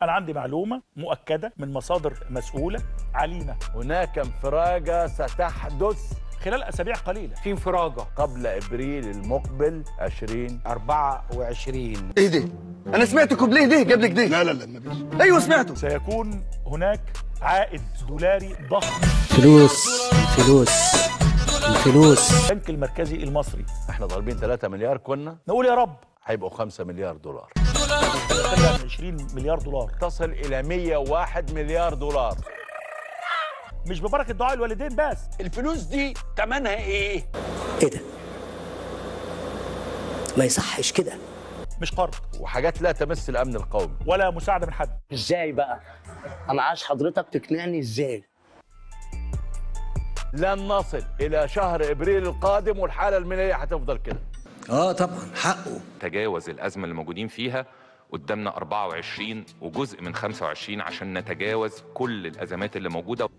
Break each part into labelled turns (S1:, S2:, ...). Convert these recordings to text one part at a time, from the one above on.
S1: أنا عندي معلومة مؤكدة من مصادر مسؤولة علينا.
S2: هناك انفراجة ستحدث
S1: خلال أسابيع قليلة.
S3: في انفراجة
S2: قبل إبريل المقبل
S3: 2024.
S4: ايه ده؟ انا سمعتكم ليه جاب لك ده؟
S5: لا مفيش.
S4: ايوه سمعته.
S1: سيكون هناك عائد دولاري ضخم.
S6: فلوس
S1: البنك المركزي المصري.
S2: احنا طالبين 3 مليار، كنا
S1: نقول يا رب
S2: هيبقوا 5 مليار دولار،
S1: 20 مليار دولار،
S2: تصل إلى 101 مليار دولار.
S1: مش ببركة دعاء الوالدين بس.
S3: الفلوس دي تمنها ايه؟
S6: ايه ده؟ ما يصحش كده.
S1: مش قرض
S2: وحاجات لا تمس الأمن القومي
S1: ولا مساعدة من حد.
S6: ازاي بقى؟ انا عايز حضرتك تقنعني ازاي؟
S2: لن نصل إلى شهر إبريل القادم والحالة المالية هتفضل كده.
S4: طبعا حقه.
S7: تجاوز الأزمة اللي موجودين فيها، قدامنا 24 وجزء من 25 عشان نتجاوز كل الأزمات اللي موجودة.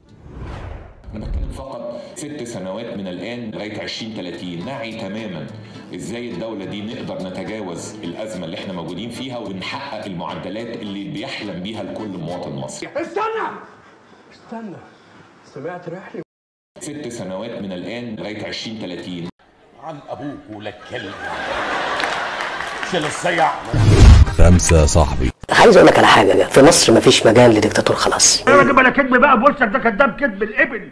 S8: أنا بتكلم فقط 6 سنوات من الآن لغاية 2030 نعي تماما إزاي الدولة دي نقدر نتجاوز الأزمة اللي احنا موجودين فيها ونحقق المعدلات اللي بيحلم بيها لكل مواطن مصري.
S3: استنى سمعت رحلي.
S8: 6 سنوات من الآن لغاية 2030.
S5: عن ابوك ولك كلب شيل الصيع
S9: 5 صاحبي.
S6: عايز اقول لك على حاجه، في مصر مفيش مجال لديكتاتور خلاص.
S1: يا راجل بلا كذب بقى، بوشك ده كداب كذب الابن.